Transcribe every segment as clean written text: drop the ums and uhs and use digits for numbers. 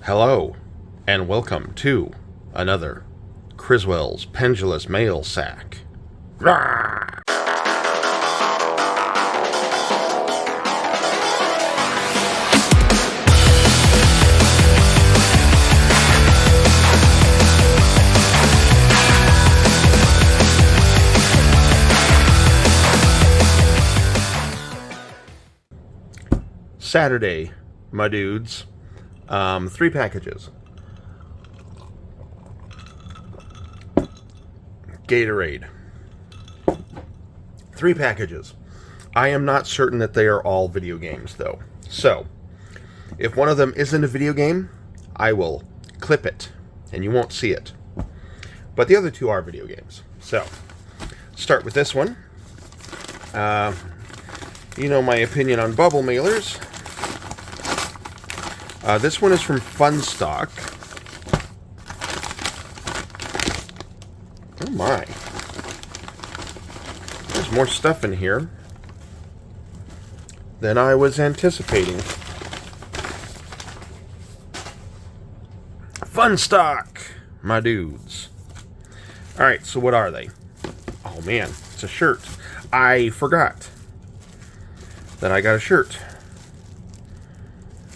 Hello, and welcome to another Criswell's Pendulous Mail Sack. Rawr! Saturday, my dudes. 3 packages. Gatorade. 3 packages. I am not certain that they are all video games, though. So, if one of them isn't a video game, I will clip it, and you won't see it. But the other 2 are video games. So, start with this one. You know my opinion on bubble mailers. This one is from Funstock. Oh my. There's more stuff in here than I was anticipating. Funstock, my dudes. Alright, so what are they? Oh man, it's a shirt. I forgot that I got a shirt.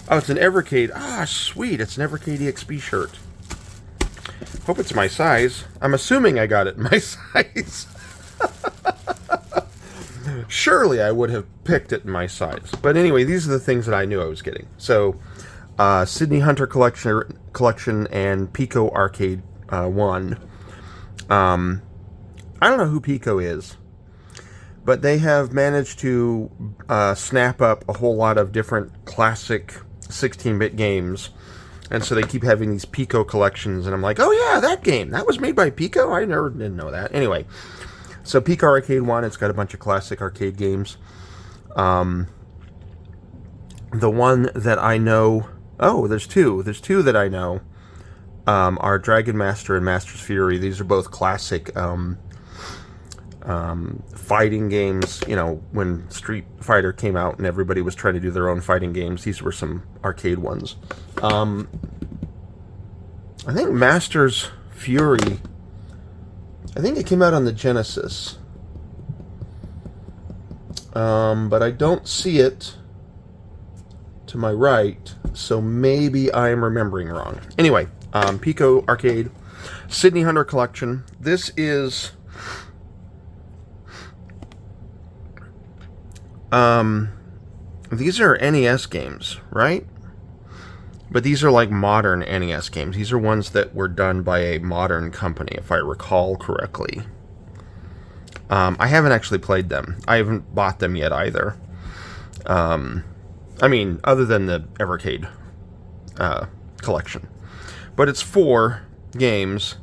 Oh, it's an Evercade. Ah, sweet. It's an Evercade EXP shirt. Hope it's my size. I'm assuming I got it in my size. Surely I would have picked it in my size. But anyway, these are the things that I knew I was getting. So, Sydney Hunter Collection and Pico Arcade 1. I don't know who Pico is, but they have managed to snap up a whole lot of different classic 16-bit games, and so they keep having these Pico collections, and I'm like, oh yeah, that game, that was made by Pico? I didn't know that. Anyway, so Pico Arcade 1, it's got a bunch of classic arcade games. The one that I know, there's two that I know, are Dragon Master and Master's Fury. These are both classic fighting games. You know, when Street Fighter came out and everybody was trying to do their own fighting games, these were some arcade ones. I think Master's Fury, I think it came out on the Genesis, but I don't see it to my right, so maybe I'm remembering wrong. Anyway, Pico Arcade, Sydney Hunter Collection. This is these are NES games, right? But these are like modern NES games. These are ones that were done by a modern company, if I recall correctly. I haven't actually played them. I haven't bought them yet either. I mean, other than the Evercade collection. But it's 4 games,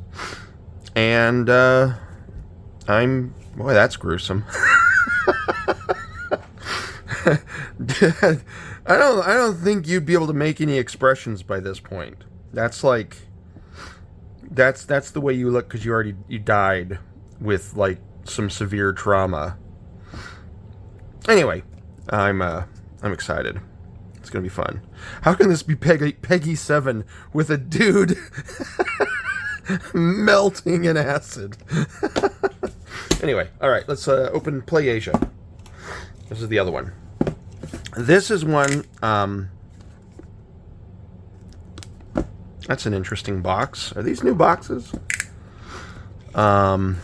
and boy, that's gruesome. I don't think you'd be able to make any expressions by this point. That's like, that's the way you look because you died with like some severe trauma. Anyway, I'm excited. It's gonna be fun. How can this be Peggy 7 with a dude melting in acid? Anyway, all right, let's open Play Asia. This is the other one. This is one, that's an interesting box. Are these new boxes? I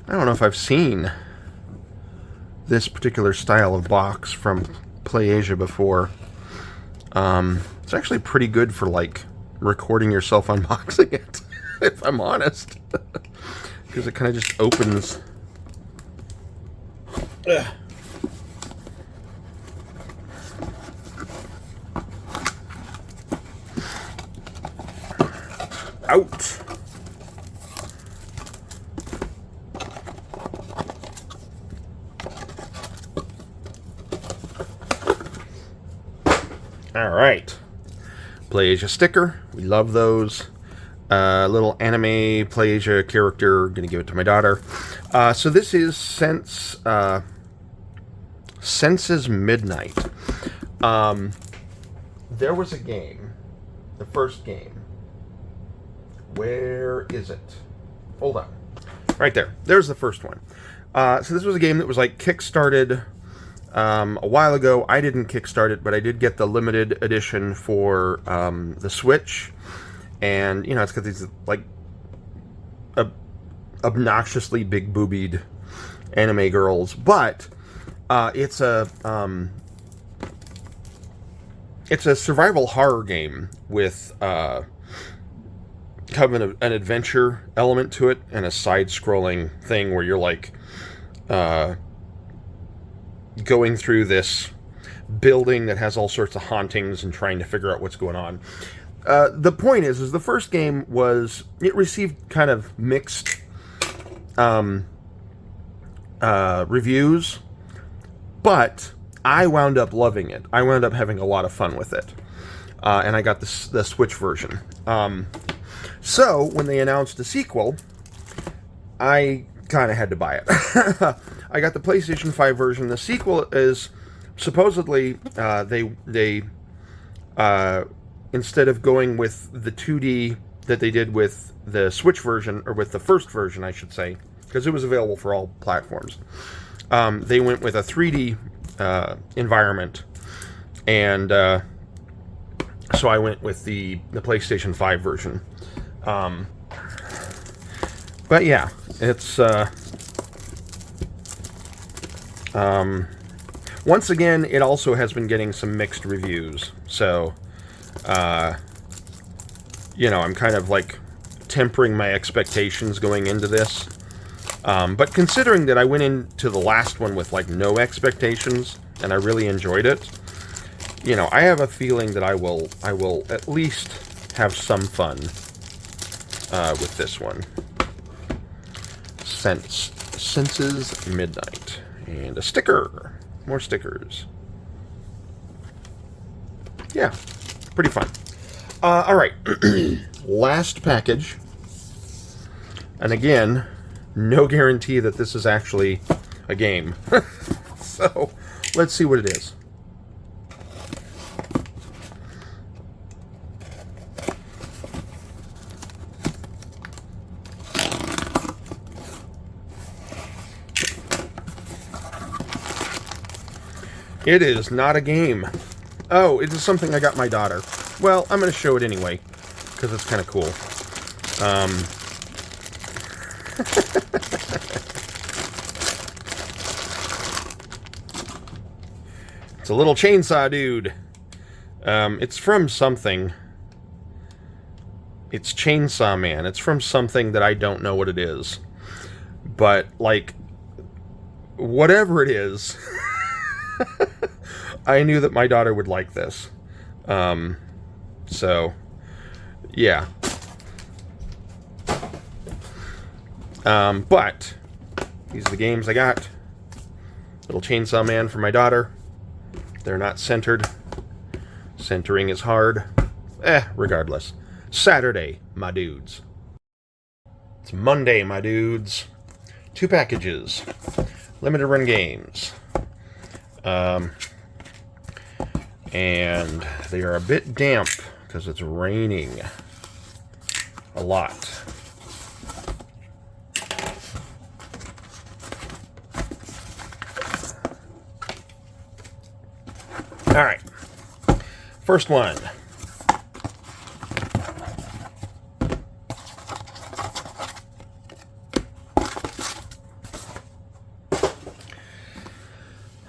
don't know if I've seen this particular style of box from Play Asia before. It's actually pretty good for, like, recording yourself unboxing it, if I'm honest. Because it kind of just opens. Ugh. Out. All right. Play Asia sticker. We love those. Little anime Play Asia character. Gonna give it to my daughter. So this is Sense's Midnight. there was a game, the first game. Where is it? Hold on. Right there. There's the first one. So this was a game that was like kickstarted a while ago. I didn't kickstart it, but I did get the limited edition for the Switch. And, you know, it's got these, like, obnoxiously big boobied anime girls. But it's a survival horror game with kind of an adventure element to it and a side-scrolling thing where you're like going through this building that has all sorts of hauntings and trying to figure out what's going on. The point is the first game it received kind of mixed reviews, but I wound up loving it. I wound up having a lot of fun with it, and I got the Switch version. So when they announced the sequel, I kind of had to buy it. I got the PlayStation 5 version. The sequel is supposedly they instead of going with the 2D that they did with the Switch version, or with the first version, I should say, because it was available for all platforms, they went with a 3D environment, and so I went with the PlayStation 5 version. But yeah, it's once again, it also has been getting some mixed reviews, so you know, I'm kind of like tempering my expectations going into this, but considering that I went into the last one with like no expectations and I really enjoyed it, you know, I have a feeling that I will at least have some fun with this one. Senses Midnight. And a sticker. More stickers. Yeah, pretty fun. Alright. Last package. And again, no guarantee that this is actually a game. So, let's see what it is. It is not a game. Oh, it is something I got my daughter. Well, I'm going to show it anyway, because it's kind of cool. It's a little chainsaw dude. It's from something. It's Chainsaw Man. It's from something that I don't know what it is. But, like, whatever it is... I knew that my daughter would like this. So, yeah. But, these are the games I got. Little Chainsaw Man for my daughter. They're not centered. Centering is hard. Regardless. Saturday, my dudes. It's Monday, my dudes. 2 packages. Limited run games. And they are a bit damp because it's raining a lot. All right. First one.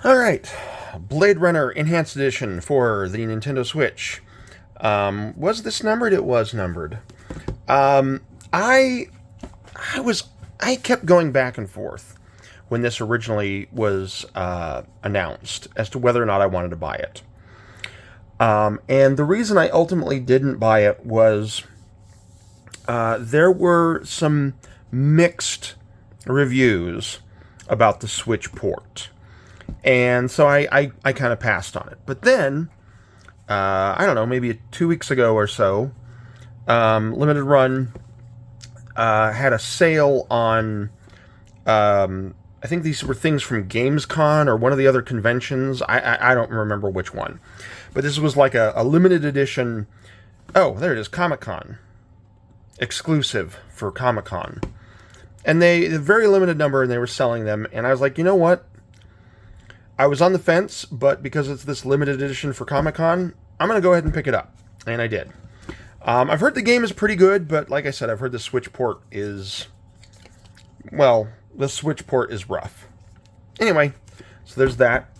All right. Blade Runner Enhanced Edition for the Nintendo Switch. Was this numbered? It was numbered. I kept going back and forth when this originally was announced as to whether or not I wanted to buy it. And the reason I ultimately didn't buy it was there were some mixed reviews about the Switch port. And so I kind of passed on it. But then, I don't know, maybe 2 weeks ago or so, Limited Run had a sale on, I think these were things from Gamescom or one of the other conventions. I don't remember which one. But this was like a limited edition. Oh, there it is, Comic-Con. Exclusive for Comic-Con. And a very limited number, and they were selling them. And I was like, you know what? I was on the fence, but because it's this limited edition for Comic-Con, I'm going to go ahead and pick it up. And I did. I've heard the game is pretty good, but like I said, I've heard the Switch port is... Well, the Switch port is rough. Anyway, so there's that.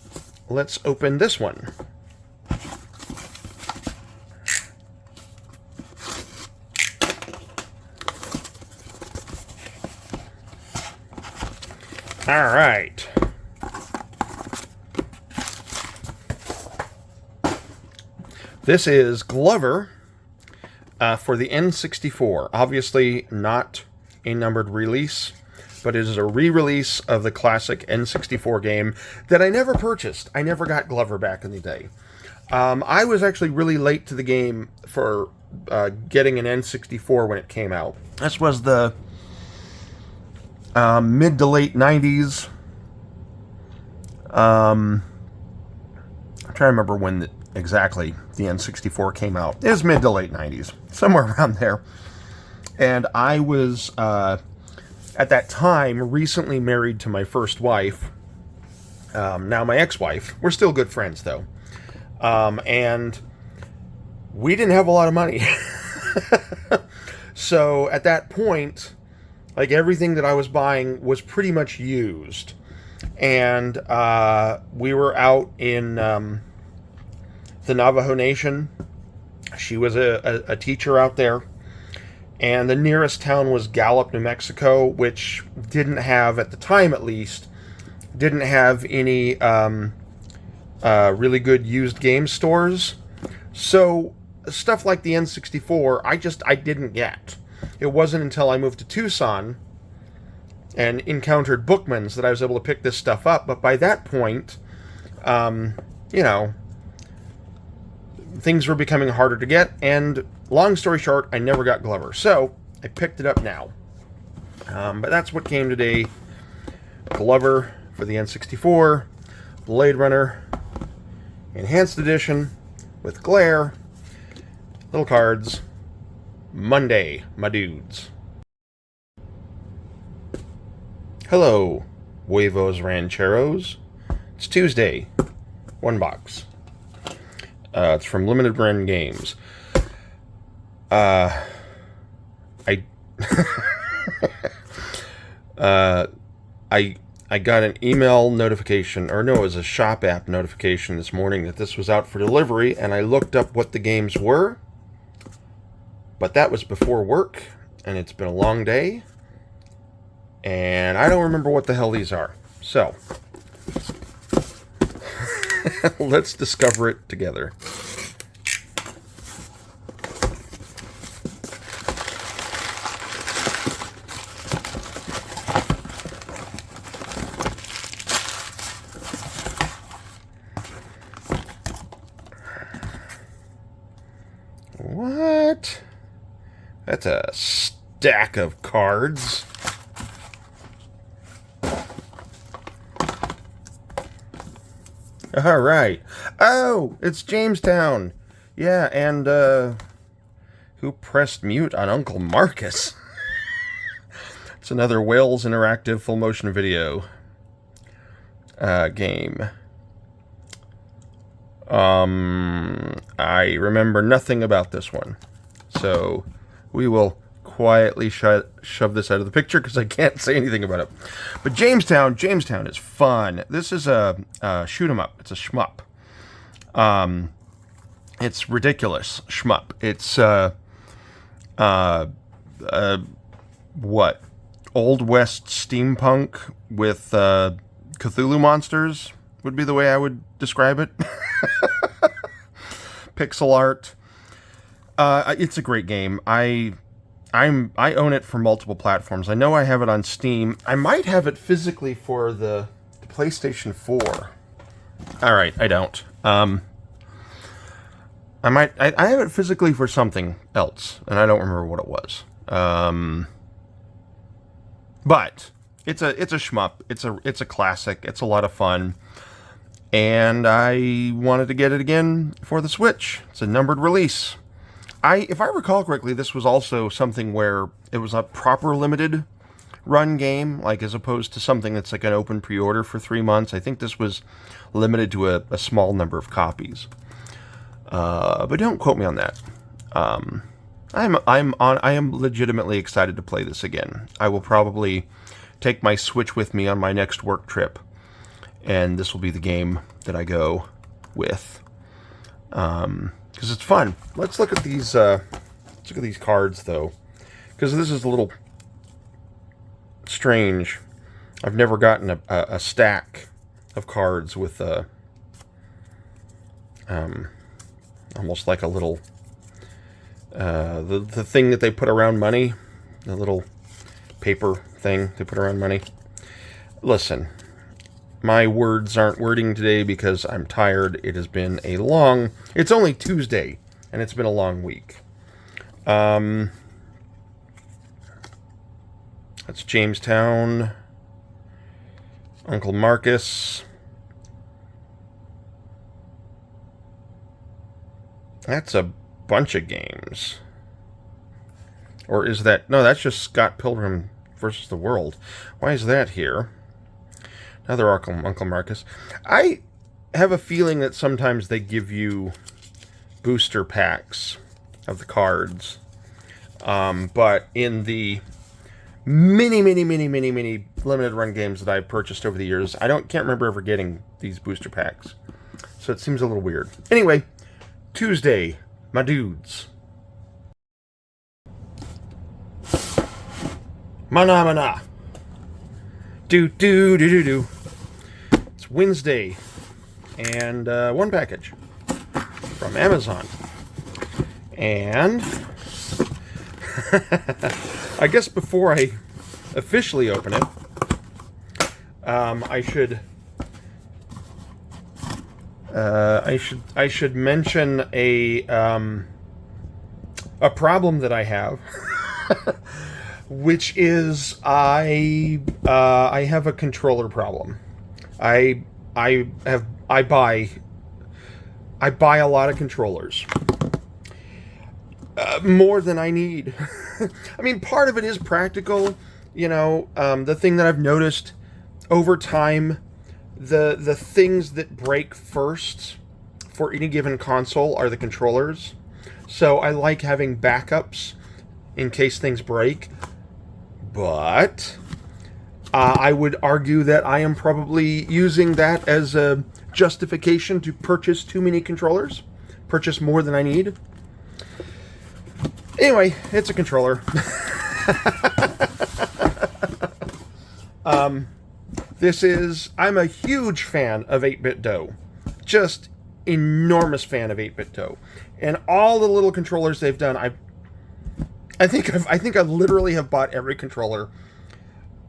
Let's open this one. All right. This is Glover for the N64. Obviously not a numbered release, but it is a re-release of the classic N64 game that I never purchased. I never got Glover back in the day. I was actually really late to the game for getting an N64 when it came out. This was the mid to late 90s. I'm trying to remember when exactly the N64 came out. It was mid to late 90s, somewhere around there. And I was, at that time, recently married to my first wife, now my ex-wife. We're still good friends, though. And we didn't have a lot of money. So at that point, like, everything that I was buying was pretty much used. And we were out in the Navajo Nation. She was a teacher out there. And the nearest town was Gallup, New Mexico, which didn't have, at the time at least, didn't have any really good used game stores. So stuff like the N64, I didn't get. It wasn't until I moved to Tucson and encountered Bookman's that I was able to pick this stuff up. But by that point, you know, things were becoming harder to get, and long story short, I never got Glover. So I picked it up now. But that's what came today. Glover for the N64, Blade Runner Enhanced Edition with glare, little cards, Monday, my dudes. Hello, Huevos Rancheros. It's Tuesday, one box. It's from Limited Run Games. I got an email notification, or no, it was a shop app notification this morning that this was out for delivery, and I looked up what the games were, but that was before work, and it's been a long day, and I don't remember what the hell these are. So, let's discover it together. What? That's a stack of cards. All right. Oh, it's Jamestown. Yeah, and who pressed mute on Uncle Marcus? It's another Wales Interactive full motion video game. I remember nothing about this one, so we will quietly shove this out of the picture because I can't say anything about it. But Jamestown is fun. This is a shoot 'em up. It's a shmup. It's ridiculous shmup. It's what, Old West steampunk with Cthulhu monsters would be the way I would describe it. Pixel art. It's a great game. I own it for multiple platforms. I know I have it on Steam. I might have it physically for the PlayStation 4. All right, I don't. I have it physically for something else, and I don't remember what it was. But it's a shmup. It's a classic. It's a lot of fun. and I wanted to get it again for the Switch. It's a numbered release. If I recall correctly, this was also something where it was a proper limited run game, like as opposed to something that's like an open pre-order for 3 months. I think this was limited to a small number of copies. But don't quote me on that. I am legitimately excited to play this again. I will probably take my Switch with me on my next work trip, and this will be the game that I go with. Because it's fun. Let's look at these. Let's look at these cards, though, because this is a little strange. I've never gotten a stack of cards with almost like a little the thing that they put around money, the little paper thing they put around money. Listen, my words aren't wording today because I'm tired. It has been a long... It's only Tuesday, and it's been a long week. That's Jamestown. Uncle Marcus. That's a bunch of games. Or is that... No, that's just Scott Pilgrim versus the World. Why is that here? Another Uncle Marcus. I have a feeling that sometimes they give you booster packs of the cards. But in the many limited run games that I've purchased over the years, can't remember ever getting these booster packs. So it seems a little weird. Anyway, Tuesday, my dudes. Mana. Do. It's Wednesday, and one package from Amazon. And I guess before I officially open it, I should mention a problem that I have. Which is I have a controller problem. I buy a lot of controllers, more than I need. I mean, part of it is practical. You know, the thing that I've noticed over time, the things that break first for any given console are the controllers. So I like having backups in case things break. But I would argue that I am probably using that as a justification to purchase too many controllers. Purchase more than I need. Anyway, it's a controller. I'm a huge fan of 8-Bit Dough. Just enormous fan of 8-Bit Dough. And all the little controllers they've done, I think I literally have bought every controller.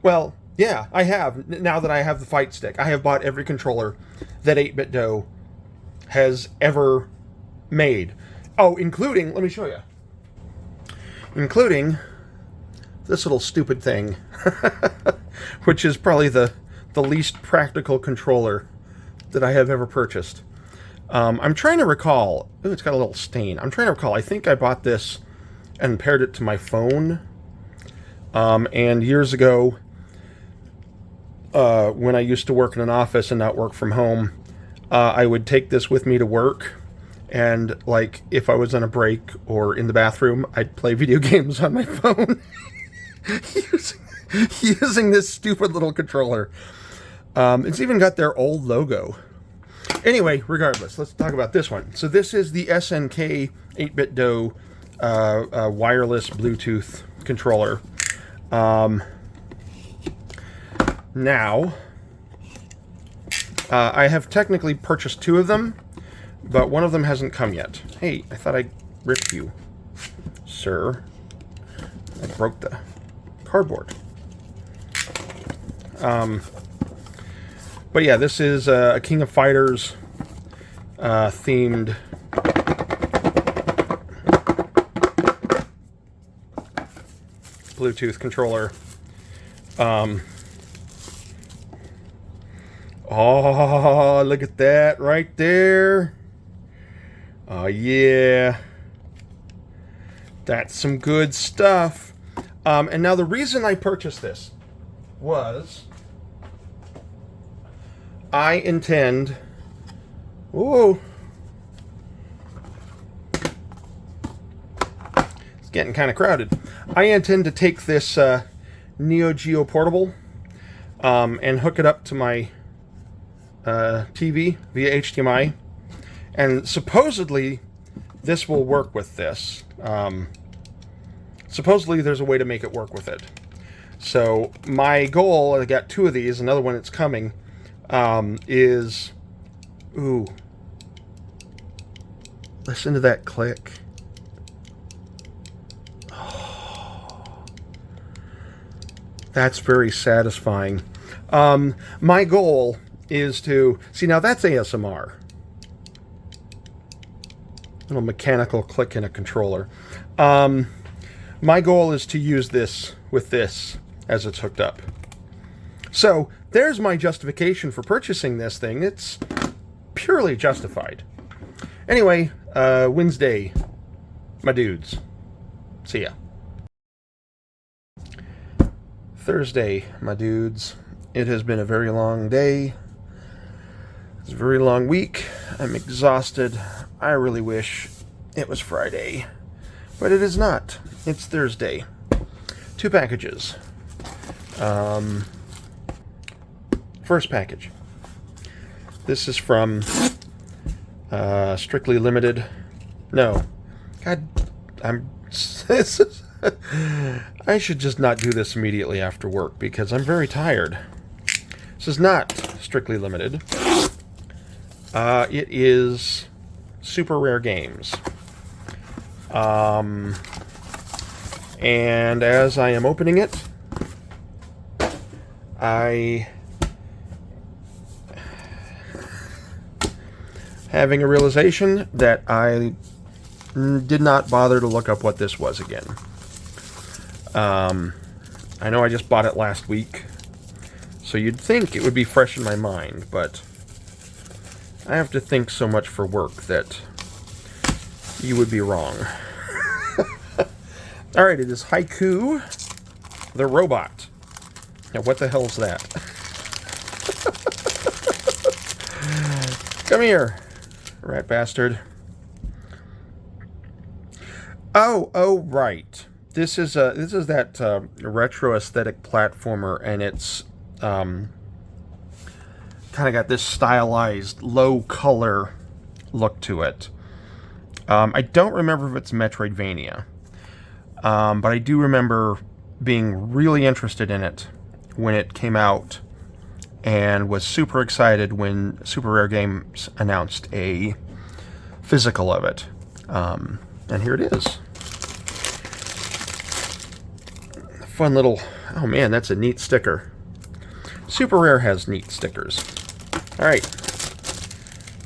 Well, yeah, I have. Now that I have the Fight Stick, I have bought every controller that 8-Bit Dough has ever made. Oh, including, let me show you. Including this little stupid thing, which is probably the least practical controller that I have ever purchased. I'm trying to recall. Ooh, it's got a little stain. I'm trying to recall. I think I bought this and paired it to my phone. And years ago, when I used to work in an office and not work from home, I would take this with me to work. And, like, if I was on a break or in the bathroom, I'd play video games on my phone using this stupid little controller. It's even got their old logo. Anyway, regardless, let's talk about this one. So this is the SNK 8-Bit Dough wireless Bluetooth controller. Now, I have technically purchased 2 of them, but one of them hasn't come yet. Hey, I thought I ripped you, sir. I broke the cardboard. But yeah, this is a King of Fighters themed Bluetooth controller. Oh, look at that right there. Oh, yeah. That's some good stuff. And now the reason I purchased this was I intend... Whoa. It's getting kind of crowded. I intend to take this Neo Geo Portable and hook it up to my TV via HDMI. And supposedly this will work with this. Supposedly there's a way to make it work with it. So my goal, I got 2 of these, another one that's coming, is... Ooh. Listen to that click. Oh, that's very satisfying. My goal is to... See, now that's ASMR. Little mechanical click in a controller. My goal is to use this with this as it's hooked up. So there's my justification for purchasing this thing. It's purely justified. Anyway, Wednesday, my dudes. See ya. Thursday, my dudes. It has been a very long day. It's a very long week. I'm exhausted. I really wish it was Friday. But it is not. It's Thursday. 2 packages. First package. This is from Strictly Limited. No. God, I should just not do this immediately after work because I'm very tired. This is not Strictly Limited. It is Super Rare Games. And as I am opening it, I having a realization that I did not bother to look up what this was again. I know I just bought it last week, so you'd think it would be fresh in my mind, but I have to think so much for work that you would be wrong. Alright, it is Haiku the Robot. Now, what the hell is that? Come here, rat bastard. Oh, right. This is that retro aesthetic platformer, and it's kind of got this stylized, low color look to it. I don't remember if it's Metroidvania, but I do remember being really interested in it when it came out, and was super excited when Super Rare Games announced a physical of it. And here it is. Fun little... Oh man, that's a neat sticker. Super Rare has neat stickers. Alright.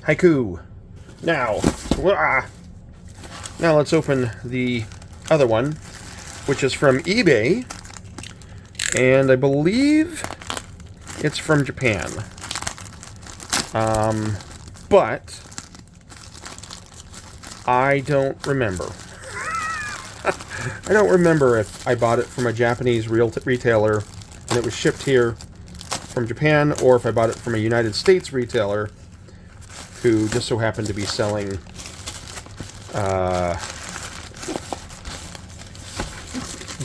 Haiku. Now. Now let's open the other one, which is from eBay. And I believe it's from Japan. But I don't remember. I don't remember if I bought it from a Japanese retailer and it was shipped here from Japan, or if I bought it from a United States retailer who just so happened to be selling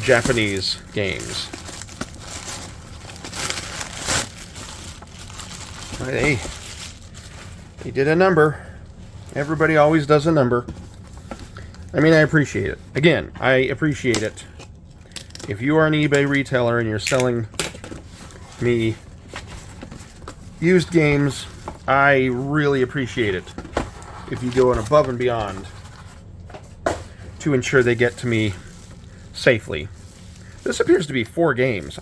Japanese games. Hey, they did a number. Everybody always does a number. I mean, I appreciate it. Again, I appreciate it. If you are an eBay retailer and you're selling me used games, I really appreciate it if you go above and beyond to ensure they get to me safely. This appears to be 4 games.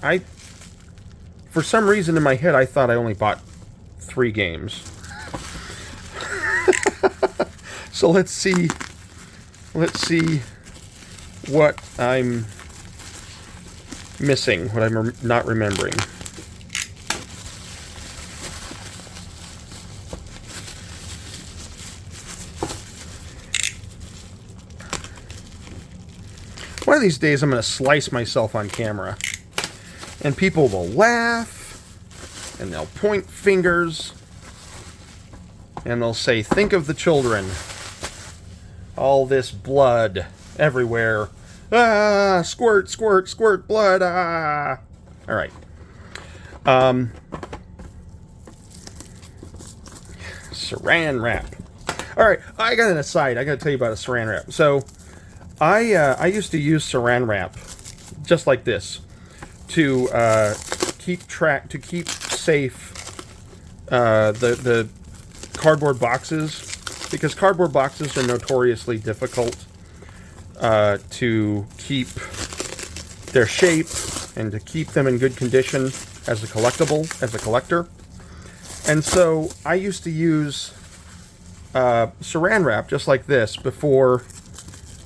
For some reason in my head, I thought I only bought 3 games. So let's see what I'm missing, what I'm not remembering. One of these days I'm going to slice myself on camera. And people will laugh, and they'll point fingers, and they'll say, think of the children. All this blood everywhere. Ah, squirt, squirt, squirt, blood, ah. All right. Saran wrap. All right, I got an aside. I got to tell you about a saran wrap. So, I used to use saran wrap, just like this, to keep safe the cardboard boxes, because cardboard boxes are notoriously difficult to keep their shape and to keep them in good condition as a collector. And so I used to use saran wrap just like this before,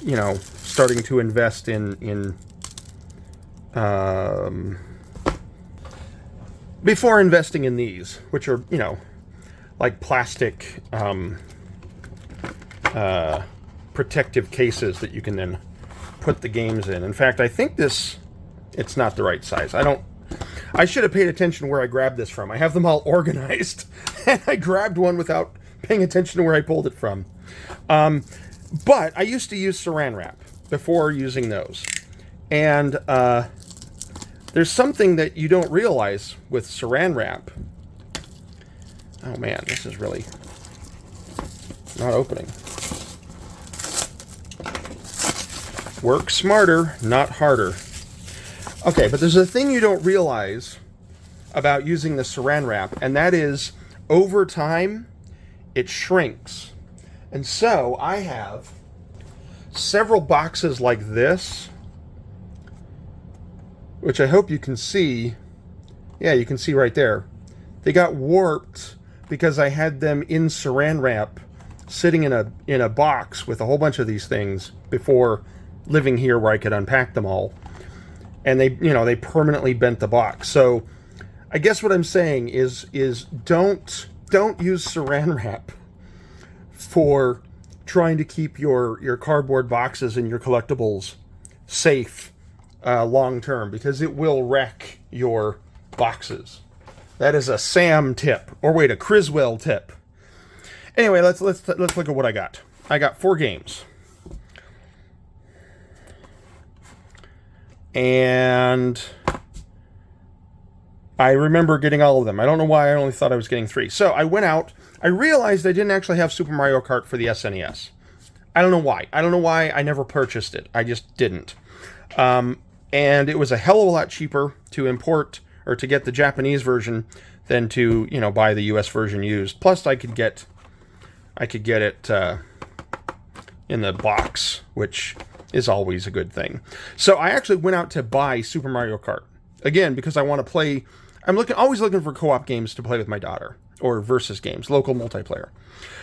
you know, starting to invest before investing in these, which are, you know, like plastic protective cases that you can then put the games in. In fact, I think it's not the right size. I should have paid attention where I grabbed this from. I have them all organized, and I grabbed one without paying attention to where I pulled it from. But I used to use saran wrap before using those. And there's something that you don't realize with saran wrap. Oh man, this is really not opening. Work smarter, not harder. Okay, but there's a thing you don't realize about using the saran wrap, and that is, over time, it shrinks. And so, I have several boxes like this, which I hope you can see. Yeah, you can see right there. They got warped because I had them in saran wrap, sitting in a box with a whole bunch of these things before living here where I could unpack them all. And they permanently bent the box. So I guess what I'm saying is don't use saran wrap for trying to keep your cardboard boxes and your collectibles safe long term, because it will wreck your boxes. That is a Sam tip, or wait, a Criswell tip. Anyway, let's look at what I got. I got 4 games. And I remember getting all of them. I don't know why I only thought I was getting 3. So I went out. I realized I didn't actually have Super Mario Kart for the SNES. I don't know why. I don't know why I never purchased it. I just didn't. And it was a hell of a lot cheaper to import or to get the Japanese version than to, you know, buy the US version used. Plus I could get it in the box, which is always a good thing. So I actually went out to buy Super Mario Kart. Again, because I want to play. I'm always looking for co-op games to play with my daughter, or versus games, local multiplayer.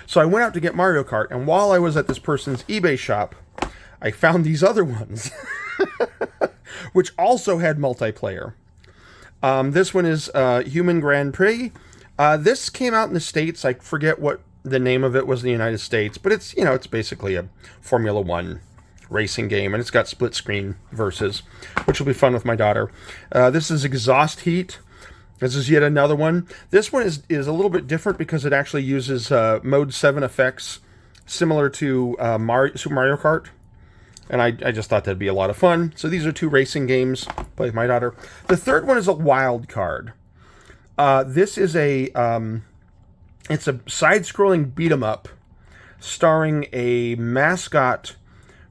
So I went out to get Mario Kart, and while I was at this person's eBay shop, I found these other ones, which also had multiplayer. This one is Human Grand Prix. This came out in the States. I forget what the name of it was in the United States, but it's basically a Formula One racing game, and it's got split screen versus, which will be fun with my daughter. This is Exhaust Heat. This is yet another one. This one is a little bit different because it actually uses Mode 7 effects similar to Super Mario Kart, and I just thought that'd be a lot of fun. So these are 2 racing games, play with my daughter. The third one is a wild card. This is it's a side-scrolling beat-em-up starring a mascot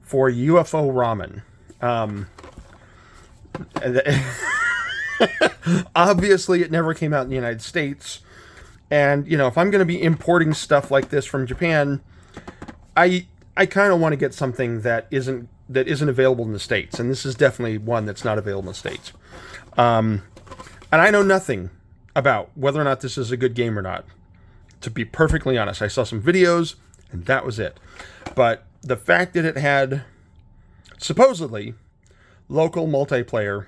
for UFO Ramen. Obviously, it never came out in the United States. And, you know, if I'm going to be importing stuff like this from Japan, I kind of want to get something that isn't available in the States. And this is definitely one that's not available in the States. And I know nothing about whether or not this is a good game or not. To be perfectly honest, I saw some videos, and that was it. But the fact that it had, supposedly, local multiplayer,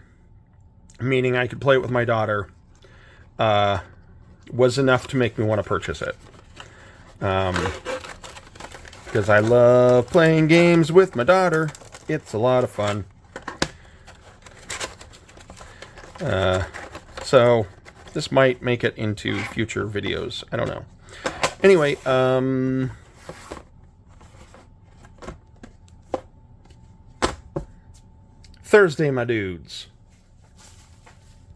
meaning I could play it with my daughter, was enough to make me want to purchase it. Because I love playing games with my daughter. It's a lot of fun. So this might make it into future videos. I don't know. Anyway, Thursday, my dudes.